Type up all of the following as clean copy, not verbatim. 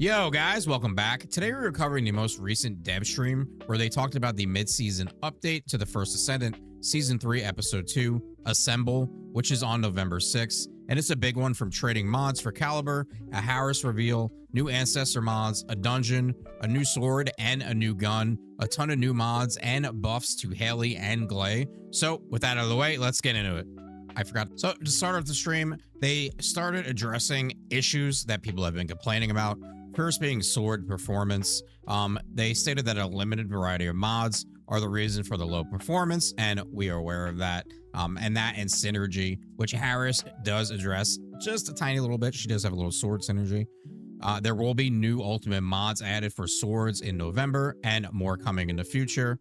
Yo guys, welcome back. Today we're covering the most recent dev stream where they talked about the mid-season update to the first Descendant, Season 3, Episode 2, Assemble, which is on November 6th. And it's a big one from trading mods for Caliber, a Harris reveal, new Ancestor mods, a dungeon, a new sword, and a new gun, a ton of new mods and buffs to Hailey and Gley. So with that out of the way, let's get into it. I forgot. So to start off the stream, they started addressing issues that people have been complaining about. First being sword performance. They stated that a limited variety of mods are the reason for the low performance, and we are aware of that. And that and synergy, which Harris does address just a tiny little bit. She does have a little sword synergy. There will be new ultimate mods added for swords in November and more coming in the future.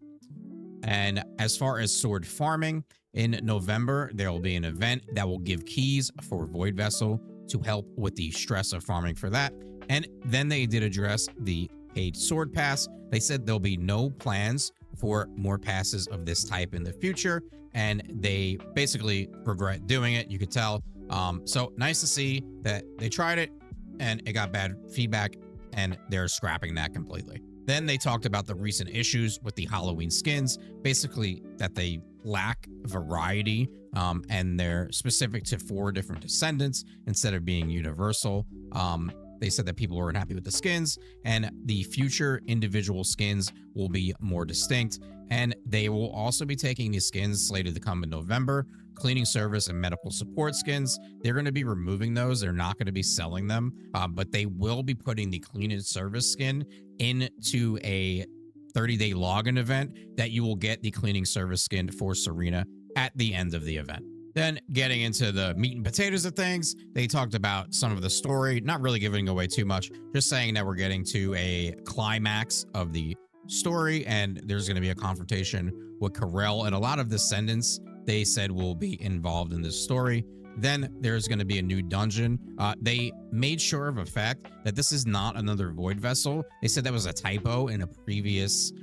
And as far as sword farming, in November, there will be an event that will give keys for Void Vessel to help with the stress of farming for that. And then they did address the paid sword pass. They said there'll be no plans for more passes of this type in the future, and they basically regret doing it. You could tell. So nice to see that they tried it and it got bad feedback, and they're scrapping that completely. Then they talked about the recent issues with the Halloween skins, basically that they lack variety, and they're specific to 4 different Descendants instead of being universal. They said that people weren't happy with the skins, and the future individual skins will be more distinct. And they will also be taking these skins slated to come in November, cleaning service and medical support skins. They're going to be removing those. They're not going to be selling them, but they will be putting the cleaning service skin into a 30-day login event that you will get the cleaning service skin for Serena at the end of the event. Then getting into the meat and potatoes of things, they talked about some of the story, not really giving away too much, just saying that we're getting to a climax of the story, and there's going to be a confrontation with Karel, and a lot of Descendants they said will be involved in this story. Then there's going to be a new dungeon. They made sure of a fact that this is not another Void Vessel. They said that was a typo in a previous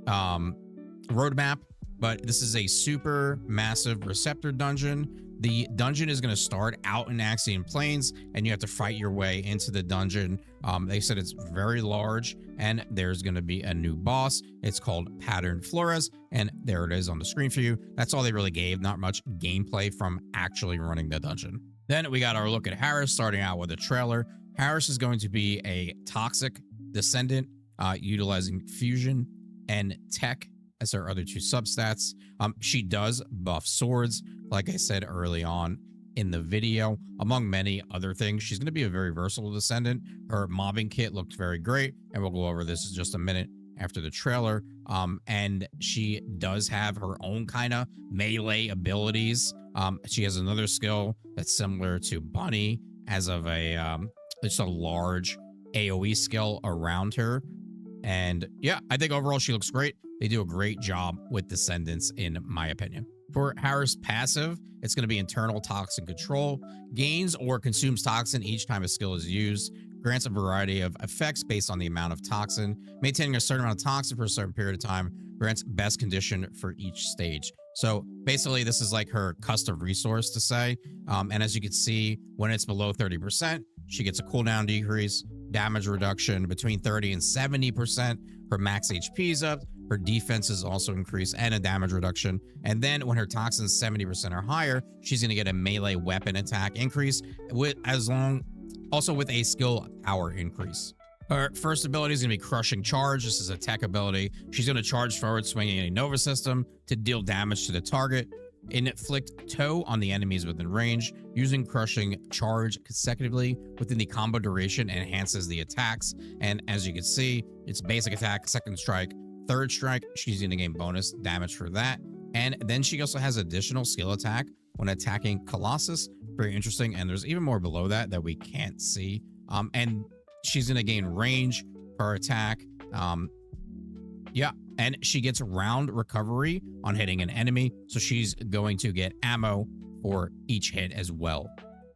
roadmap, but this is a super massive receptor dungeon. The dungeon is going to start out in Axiom Plains, and you have to fight your way into the dungeon. They said it's very large, and there's going to be a new boss. It's called Pattern Flores, and there it is on the screen for you. That's all they really gave, not much gameplay from actually running the dungeon. Then we got our look at Harris, starting out with a trailer. Harris is going to be a toxic Descendant, utilizing fusion and tech as her other 2 substats. She does buff swords, like I said early on in the video, among many other things. She's going to be a very versatile Descendant. Her mobbing kit looked very great, and we'll go over this in just a minute after the trailer. And she does have her own kind of melee abilities. She has another skill that's similar to Bunny, as of a just a large AoE skill around her. And yeah, I think overall she looks great. They do a great job with Descendants, in my opinion. For Harris passive, it's going to be internal toxin control. Gains or consumes toxin each time a skill is used. Grants a variety of effects based on the amount of toxin. Maintaining a certain amount of toxin for a certain period of time. Grants best condition for each stage. So basically, this is like her custom resource to say. And as you can see, when it's below 30%, she gets a cooldown decrease, damage reduction between 30 and 70%. Her max HP is up. Her defense is also increased, and a damage reduction. And then when her toxins 70% or higher, she's going to get a melee weapon attack increase also with a skill power increase. Her first ability is going to be Crushing Charge. This is a tech ability. She's going to charge forward, swinging a Nova system to deal damage to the target. Inflict tow on the enemies within range. Using Crushing Charge consecutively within the combo duration enhances the attacks. And as you can see, it's basic attack, second strike, third strike. She's going to gain bonus damage for that. And then she also has additional skill attack when attacking Colossus. Very interesting. And there's even more below that we can't see. And she's going to gain range per attack. Yeah. And she gets round recovery on hitting an enemy. So she's going to get ammo for each hit as well.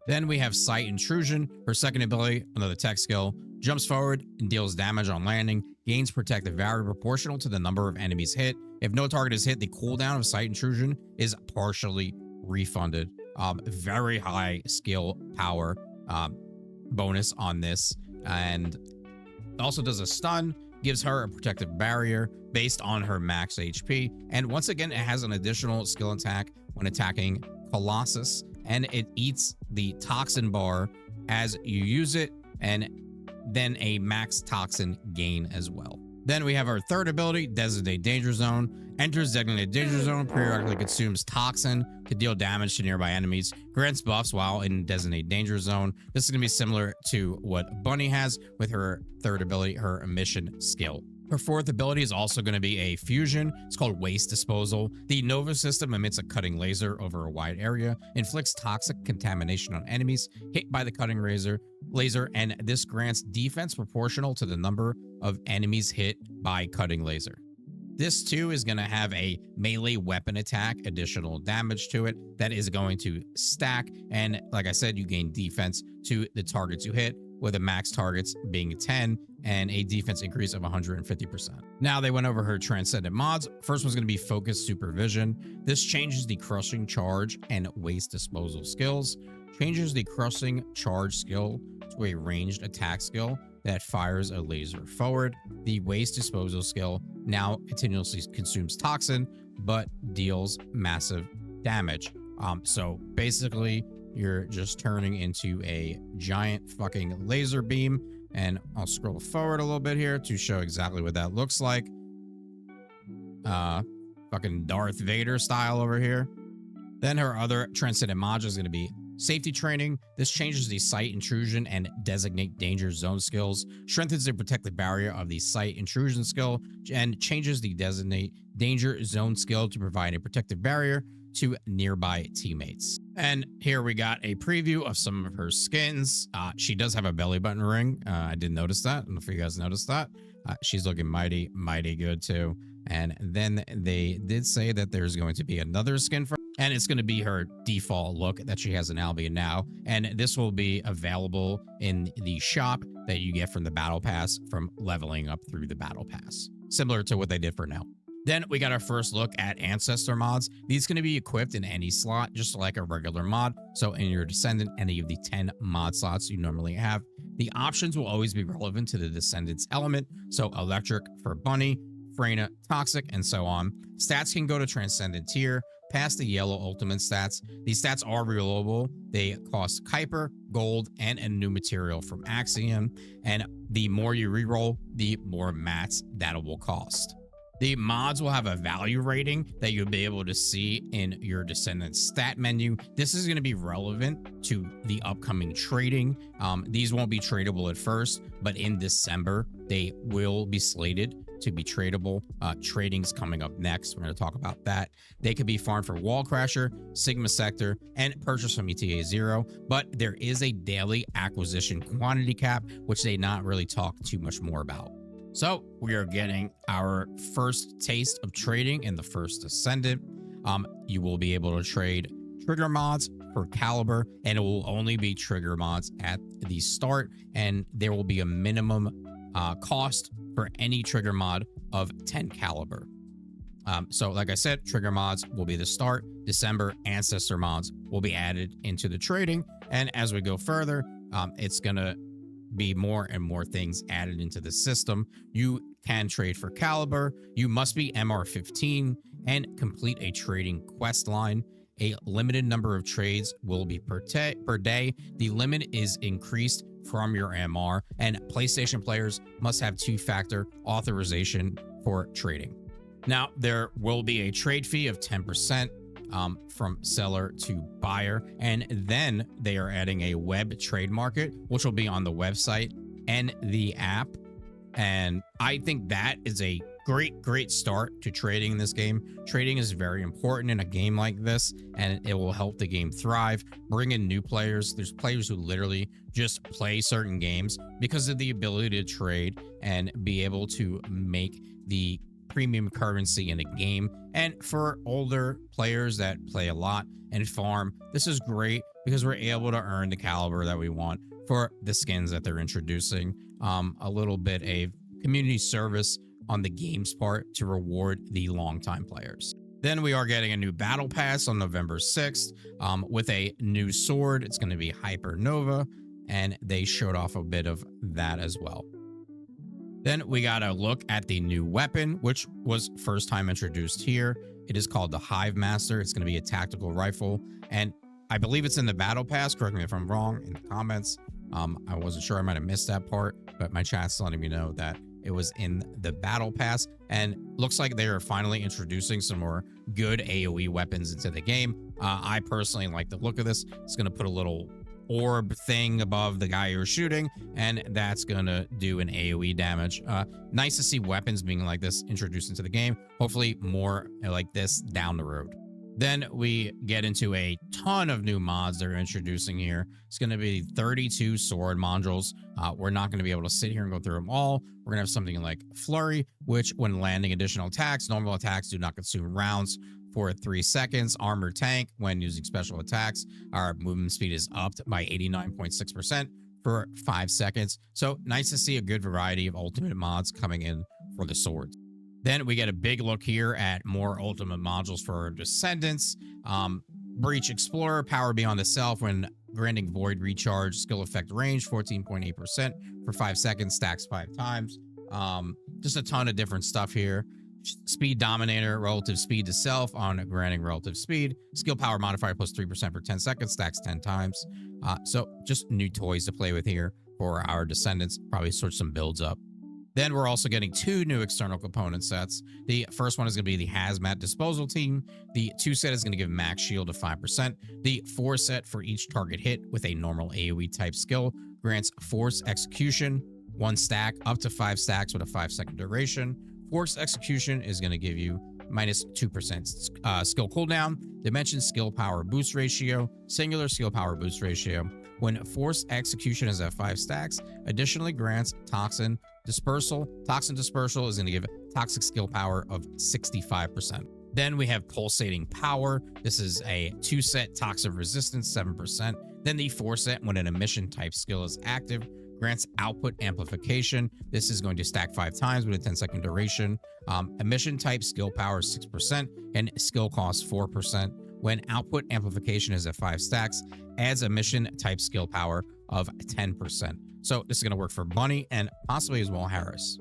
Then we have Sight Intrusion. Her second ability, another tech skill, jumps forward and deals damage on landing. Gains protective value proportional to the number of enemies hit. If no target is hit, the cooldown of Sight Intrusion is partially refunded. Very high skill power bonus on this. And It also does a stun, gives her a protective barrier based on her max HP, and once again, it has an additional skill attack when attacking Colossus, and it eats the toxin bar as you use it, and then a max toxin gain as well. Then we have our third ability, Designate Danger Zone. Enters Designated Danger Zone, periodically consumes toxin to deal damage to nearby enemies, grants buffs while in Designate Danger Zone. This is going to be similar to what Bunny has with her third ability, her emission skill. Her fourth ability is also going to be a fusion. It's called Waste Disposal. The Nova system emits a cutting laser over a wide area, inflicts toxic contamination on enemies hit by the cutting laser, and this grants defense proportional to the number of enemies hit by cutting laser. This too is going to have a melee weapon attack, additional damage to it that is going to stack. And like I said, you gain defense to the targets you hit, with the max targets being 10 and a defense increase of 150%. Now they went over her Transcendent mods. First one's going to be Focus Supervision. This changes the Crushing Charge and Waste Disposal skills, changes the Crushing Charge skill to a ranged attack skill that fires a laser forward. The Waste Disposal skill now continuously consumes toxin, but deals massive damage. So basically, you're just turning into a giant fucking laser beam. And I'll scroll forward a little bit here to show exactly what that looks like. Fucking Darth Vader style over here. Then her other Transcendent module is going to be Safety Training. This changes the Sight Intrusion and Designate Danger Zone skills, strengthens the protective barrier of the Sight Intrusion skill, and changes the Designate Danger Zone skill to provide a protective barrier to nearby teammates. And here we got a preview of some of her skins. She does have a belly button ring. I did notice that. I don't know if you guys noticed that. She's looking mighty good too. And then they did say that there's going to be another skin for her, and it's going to be her default look that she has in Albion now. And this will be available in the shop that you get from the Battle Pass from leveling up through the Battle Pass, similar to what they did for now. Then we got our first look at Ancestor mods. These can be equipped in any slot, just like a regular mod. So in your Descendant, any of the 10 mod slots you normally have. The options will always be relevant to the Descendant's element. So Electric for Bunny, Serena, Toxic, and so on. Stats can go to Transcendent tier, past the yellow ultimate stats. These stats are reloadable. They cost Kuiper, gold, and a new material from Axiom. And the more you reroll, the more mats that it will cost. The mods will have a value rating that you'll be able to see in your Descendant stat menu. This is going to be relevant to the upcoming trading. These won't be tradable at first, but in December, they will be slated to be tradable. Trading's coming up next. We're going to talk about that. They could be farmed for Wall Crasher, Sigma Sector, and purchased from ETA 0, but there is a daily acquisition quantity cap, which they not really talk too much more about. So we are getting our first taste of trading in the first Descendant. You will be able to trade trigger mods for caliber, and it will only be trigger mods at the start, and there will be a minimum cost for any trigger mod of 10 caliber. So like I said, trigger mods will be the start. December Ancestor mods will be added into the trading, and as we go further, it's gonna be more and more things added into the system. You can trade for caliber. You must be MR15 and complete a trading quest line. A limited number of trades will be per day. The limit is increased from your MR, and PlayStation players must have 2-factor authorization for trading. Now, there will be a trade fee of 10% from seller to buyer, and then they are adding a web trade market, which will be on the website and the app. And I think that is a great start to trading in this game. Trading is very important in a game like this, and it will help the game thrive, bring in new players. There's players who literally just play certain games because of the ability to trade and be able to make the premium currency in a game. And for older players that play a lot and farm, this is great because we're able to earn the caliber that we want for the skins that they're introducing. A little bit of community service on the game's part to reward the longtime players. Then we are getting a new battle pass on November 6th with a new sword. It's going to be Hypernova, and they showed off a bit of that as well. Then we got to look at the new weapon, which was first time introduced here. It is called the Hive Master. It's going to be a tactical rifle, and I believe it's in the battle pass. Correct me if I'm wrong in the comments. I wasn't sure. I might have missed that part, but my chat's letting me know that it was in the battle pass, and looks like they are finally introducing some more good AoE weapons into the game. I personally like the look of this. It's going to put a little orb thing above the guy you're shooting, and that's gonna do an AoE damage. Nice to see weapons being like this introduced into the game. Hopefully more like this down the road. Then we get into a ton of new mods they're introducing here. It's going to be 32 sword modules. We're not going to be able to sit here and go through them all. We're going to have something like Flurry, which when landing additional attacks, normal attacks do not consume rounds for 3 seconds. Armor Tank, when using special attacks, our movement speed is upped by 89.6% for 5 seconds. So nice to see a good variety of ultimate mods coming in for the swords. Then we get a big look here at more ultimate modules for Descendants. Breach Explorer, power beyond the self when granting void recharge, skill effect range 14.8% for 5 seconds, stacks 5 times. Just a ton of different stuff here. Speed Dominator, relative speed to self on granting relative speed. Skill power modifier plus 3% for 10 seconds, stacks 10 times. So just new toys to play with here for our Descendants. Probably switch some builds up. Then we're also getting 2 new external component sets. The first one is going to be the Hazmat Disposal Team. The 2 set is going to give max shield of 5%. The 4 set for each target hit with a normal AoE type skill grants Force Execution, 1 stack, up to 5 stacks with a 5-second duration. Force Execution is going to give you minus 2% skill cooldown, Dimension Skill Power Boost Ratio, Singular Skill Power Boost Ratio. When Force Execution is at 5 stacks, additionally grants Toxin Dispersal. Toxin Dispersal is going to give toxic skill power of 65%. Then we have Pulsating Power. This is a 2 set toxin resistance, 7%. Then the 4 set, when an emission type skill is active, grants output amplification. This is going to stack 5 times with a 10-second duration. Emission type skill power is 6% and skill cost 4%. When output amplification is at 5 stacks, adds emission type skill power of 10%. So this is going to work for Bunny and possibly as well Harris.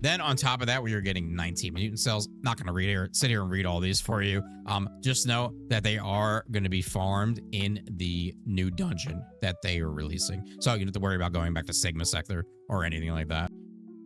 Then on top of that, we are getting 19 mutant cells. Not going to sit here and read all these for you. Just know that they are going to be farmed in the new dungeon that they are releasing. So you don't have to worry about going back to Sigma Sector or anything like that.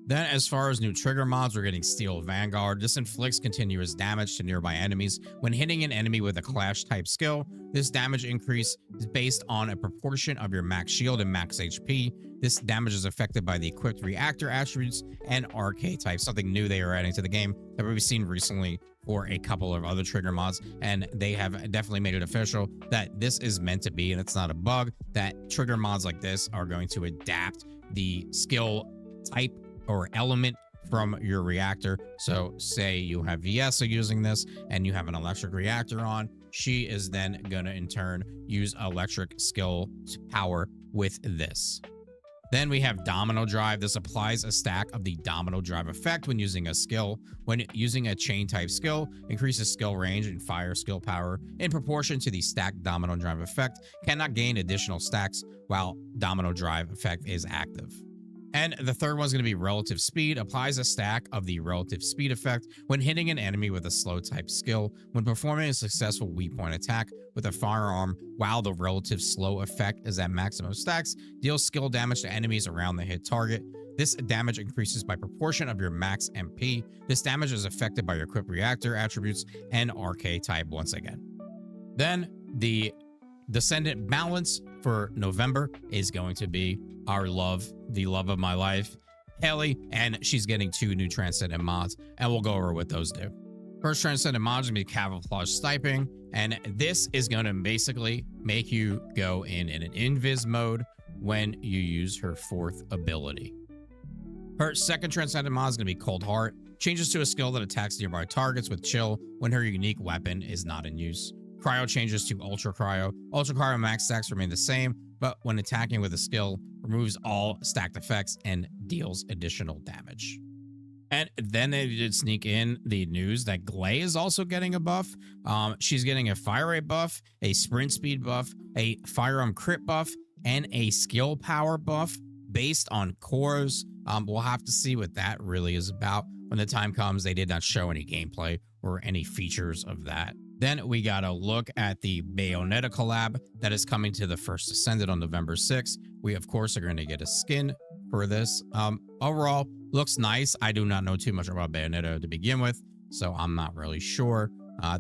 Then as far as new trigger mods, we're getting Steel Vanguard. This inflicts continuous damage to nearby enemies. When hitting an enemy with a clash type skill, this damage increase is based on a proportion of your max shield and max HP. This damage is affected by the equipped reactor attributes and RK type, something new they are adding to the game that we've seen recently for a couple of other trigger mods, and they have definitely made it official that this is meant to be, and it's not a bug, that trigger mods like this are going to adapt the skill type or element from your reactor. So say you have Viessa using this and you have an electric reactor on, she is then gonna in turn use electric skill power with this. Then we have Domino Drive. This applies a stack of the Domino Drive effect when using a skill. When using a chain type skill, increases skill range and fire skill power in proportion to the stacked Domino Drive effect. Cannot gain additional stacks while Domino Drive effect is active. And the third one's going to be Relative Speed. Applies a stack of the Relative Speed effect when hitting an enemy with a slow type skill. When performing a successful weak point attack with a firearm while the relative slow effect is at maximum stacks, deals skill damage to enemies around the hit target. This damage increases by proportion of your max MP. This damage is affected by your equipped reactor attributes and RK type once again. Then the Descendant balance for November is going to be our love, the love of my life, Hailey, and she's getting 2 new Transcendent mods, and we'll go over what those do. First Transcendent mod is going to be Camouflage Sniping, and this is going to basically make you go in an invis mode when you use her 4th ability. Her second Transcendent mod is going to be Cold Heart. Changes to a skill that attacks nearby targets with chill when her unique weapon is not in use. Cryo changes to Ultra Cryo. Ultra Cryo max stacks remain the same, but when attacking with a skill, removes all stacked effects and deals additional damage. And then they did sneak in the news that Gley is also getting a buff. She's getting a fire rate buff, a sprint speed buff, a firearm crit buff, and a skill power buff based on Cora's We'll have to see what that really is about when the time comes. They did not show any gameplay or any features of that. Then we got a look at the Bayonetta collab that is coming to the first Descendant on November 6th. We, of course, are going to get a skin for this. Overall, looks nice. I do not know too much about Bayonetta to begin with, so I'm not really sure.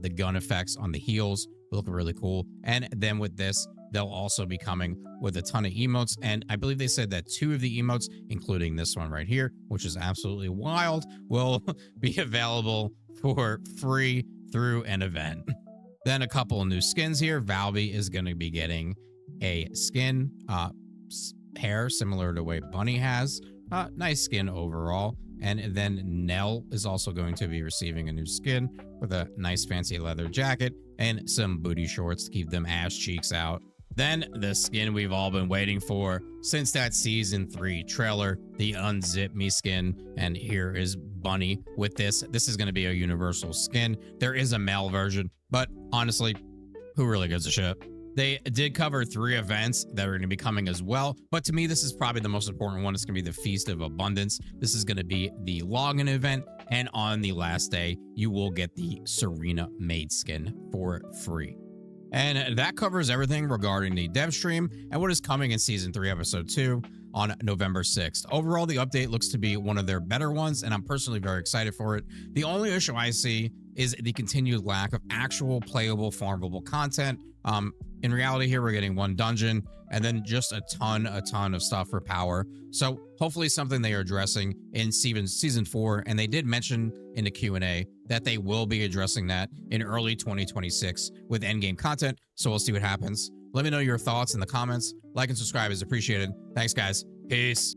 The gun effects on the heels look really cool. And then with this, they'll also be coming with a ton of emotes. And I believe they said that 2 of the emotes, including this one right here, which is absolutely wild, will be available for free through an event. Then a couple of new skins here. Valby is going to be getting a skin hair similar to the way Bunny has. Nice skin overall. And then Nell is also going to be receiving a new skin with a nice fancy leather jacket and some booty shorts to keep them ass cheeks out. Then the skin we've all been waiting for since that season 3 trailer, the Unzip Me skin. And here is Bunny with this. This is going to be a universal skin. There is a male version, but honestly, who really gives a shit? They did cover 3 events that are going to be coming as well, but to me, this is probably the most important one. It's going to be the Feast of Abundance. This is going to be the login event, and on the last day, you will get the Serena Maid skin for free. And that covers everything regarding the dev stream and what is coming in Season 3, Episode 2 on November 6th. Overall, the update looks to be one of their better ones, and I'm personally very excited for it. The only issue I see is the continued lack of actual playable, farmable content. In reality here, we're getting 1 dungeon and then just a ton of stuff for power. So hopefully something they are addressing in season 4. And they did mention in the Q&A that they will be addressing that in early 2026 with endgame content. So we'll see what happens. Let me know your thoughts in the comments. Like and subscribe is appreciated. Thanks, guys. Peace.